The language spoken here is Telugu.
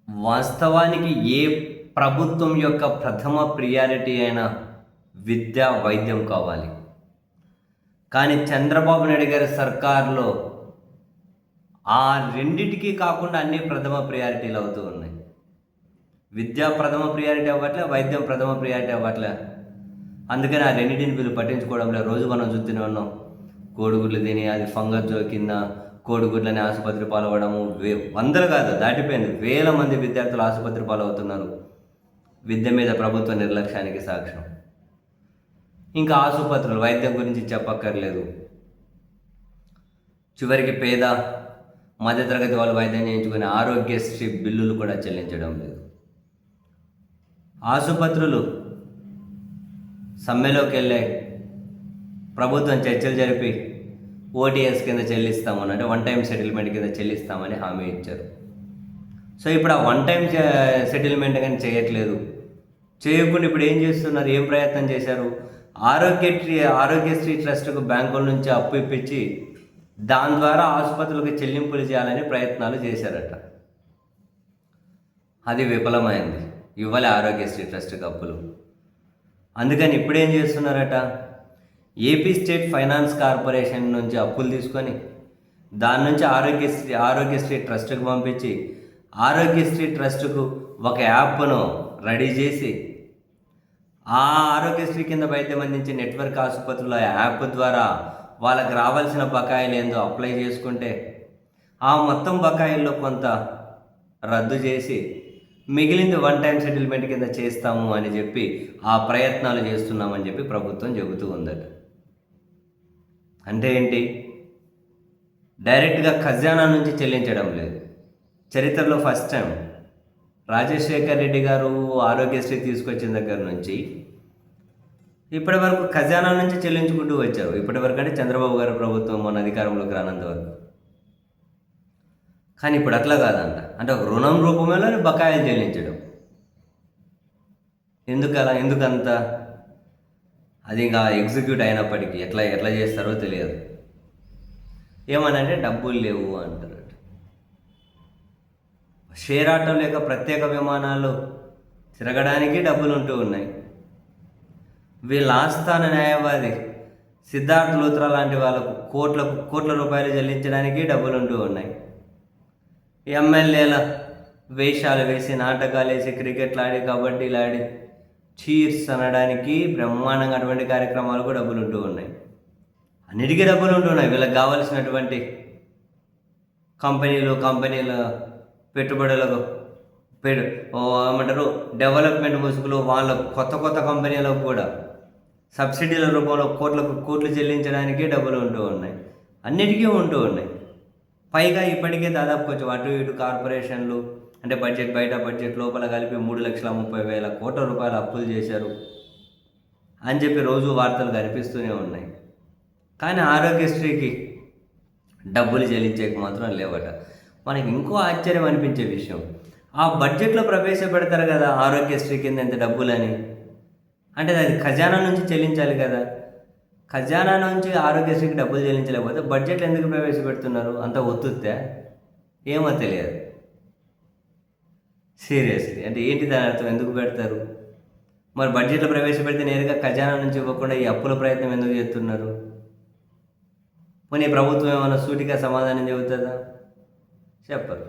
వాస్తవానికి ఏ ప్రభుత్వం యొక్క ప్రథమ ప్రియారిటీ అయినా విద్య, వైద్యం కావాలి. కానీ చంద్రబాబు నాయుడు గారి సర్కార్‌లో ఆ రెండిటికి కాకుండా అన్నీ ప్రథమ ప్రియారిటీలు అవుతూ ఉన్నాయి. విద్య ప్రథమ ప్రియారిటీ అవ్వట్లే, వైద్యం ప్రథమ ప్రియారిటీ అవ్వట్లే. అందుకని ఆ రెండిటిని వీళ్ళు పట్టించుకోవడంలో రోజు మనం చూస్తూనే ఉన్నాం. కోడిగుడ్లు తిని అది ఫంగస్ కింద కోడిగుడ్లని ఆసుపత్రి పాలవ్వడము, వందలు కాదు దాటిపోయింది. వేల మంది విద్యార్థులు ఆసుపత్రి పాలవుతున్నారు. విద్య మీద ప్రభుత్వ నిర్లక్ష్యానికి సాక్ష్యం. ఇంకా ఆసుపత్రులు, వైద్యం గురించి చెప్పక్కర్లేదు. చివరికి పేద మధ్యతరగతి వాళ్ళు వైద్యం చేయించుకునే ఆరోగ్యశ్రీ బిల్లులు కూడా చెల్లించడం లేదు. ఆసుపత్రులు సమ్మెలోకి వెళ్ళాయి. ప్రభుత్వం చర్చలు జరిపి ఓటీఎస్ కింద చెల్లిస్తామని, అంటే వన్ టైం సెటిల్మెంట్ కింద చెల్లిస్తామని హామీ ఇచ్చారు. సో ఇప్పుడు ఆ వన్ టైం సెటిల్మెంట్ కానీ చేయట్లేదు. చేయకుండా ఇప్పుడు ఏం చేస్తున్నారు, ఏం ప్రయత్నం చేశారు? ఆరోగ్యశ్రీ ట్రస్ట్కు బ్యాంకుల నుంచి అప్పు ఇప్పించి దాని ద్వారా ఆసుపత్రులకు చెల్లింపులు చేయాలని ప్రయత్నాలు చేశారట. అది విఫలమైంది. ఇవ్వలే ఆరోగ్యశ్రీ ట్రస్ట్కి అప్పులు. అందుకని ఇప్పుడేం చేస్తున్నారట, ఏపీ స్టేట్ ఫైనాన్స్ కార్పొరేషన్ నుంచి అప్పులు తీసుకొని దాని నుంచి ఆరోగ్యశ్రీ ట్రస్ట్కు పంపించి ఆరోగ్యశ్రీ ట్రస్ట్కు ఒక యాప్ను రెడీ చేసి ఆ ఆరోగ్యశ్రీ కింద వైద్యం అందించే నెట్వర్క్ ఆసుపత్రుల యాప్ ద్వారా వాళ్ళకి రావాల్సిన బకాయిలు ఏందో అప్లై చేసుకుంటే ఆ మొత్తం బకాయిల్లో కొంత రద్దు చేసి మిగిలింది వన్ టైం సెటిల్మెంట్ కింద చేస్తాము అని చెప్పి ఆ ప్రయత్నాలు చేస్తున్నామని చెప్పి ప్రభుత్వం చెబుతూ ఉందట. అంటే ఏంటి, డైరెక్ట్గా ఖజానా నుంచి చెల్లించడం లేదు. చరిత్రలో ఫస్ట్ టైం రాజశేఖర్ రెడ్డి గారు ఆరోగ్యశ్రీ తీసుకొచ్చిన దగ్గర నుంచి ఇప్పటి వరకు ఖజానా నుంచి చెల్లించుకుంటూ వచ్చారు. ఇప్పటి వరకు అంటే చంద్రబాబు గారి ప్రభుత్వం మన అధికారంలోకి రానంత వరకు. కానీ ఇప్పుడు అట్లా కాదంట. అంటే ఒక రుణం రూపంలోనే బకాయిలు చెల్లించడం. ఎందుకంత అది ఇంకా ఎగ్జిక్యూట్ అయినప్పటికీ ఎట్లా చేస్తారో తెలియదు. ఏమనంటే డబ్బులు లేవు అంటారట. షేర్ ఆటో లేక ప్రత్యేక విమానాలు తిరగడానికి డబ్బులు ఉంటూ ఉన్నాయి. వీళ్ళ ఆస్థాన న్యాయవాది సిద్ధార్థ లూత్రా లాంటి వాళ్ళకు కోట్ల రూపాయలు చెల్లించడానికి డబ్బులు ఉంటూ ఉన్నాయి. ఎమ్మెల్యేల వేషాలు వేసి, నాటకాలు వేసి, క్రికెట్లు ఆడి, కబడ్డీలు ఆడి, చీర్స్ అనడానికి బ్రహ్మాండంగా అటువంటి కార్యక్రమాలకు డబ్బులు ఉంటూ ఉన్నాయి. అన్నిటికీ డబ్బులు ఉంటున్నాయి. వీళ్ళకి కావాల్సినటువంటి కంపెనీల పెట్టుబడులకు ఏమంటారు డెవలప్మెంట్ ముసుగులు, వాళ్ళ కొత్త కంపెనీలకు కూడా సబ్సిడీల రూపంలో కోట్లు చెల్లించడానికి డబ్బులు ఉంటూ ఉన్నాయి. అన్నిటికీ ఉంటూ ఉన్నాయి. పైగా ఇప్పటికే దాదాపు కొంచెం అటు ఇటు కార్పొరేషన్లు, అంటే బయట బడ్జెట్ లోపల కలిపి 3,30,000 కోట్ల రూపాయలు అప్పులు చేశారు అని చెప్పి రోజు వార్తలు కనిపిస్తూనే ఉన్నాయి. కానీ ఆరోగ్యశ్రీకి డబ్బులు చెల్లించేకి మాత్రం లేవట. మనకి ఇంకో ఆశ్చర్యం అనిపించే విషయం, ఆ బడ్జెట్లో ప్రవేశపెడతారు కదా ఆరోగ్యశ్రీ కింద ఎంత డబ్బులని, అంటే అది ఖజానా నుంచి చెల్లించాలి కదా. ఖజానా నుంచి ఆరోగ్యశ్రీకి డబ్బులు చెల్లించలేకపోతే బడ్జెట్లో ఎందుకు ప్రవేశపెడుతున్నారు? అంత ఒత్తుతే ఏమో తెలియదు. సీరియస్లీ అంటే ఏంటి దాని అర్థం? ఎందుకు పెడతారు? మరి బడ్జెట్లో ప్రవేశపెడితే నేరుగా ఖజానా నుంచి ఇవ్వకుండా ఈ అప్పుల ప్రయత్నం ఎందుకు చేస్తున్నారు? పోనీ ప్రభుత్వం ఏమైనా సూటిగా సమాధానం చెబుతుందా? చెప్పరు.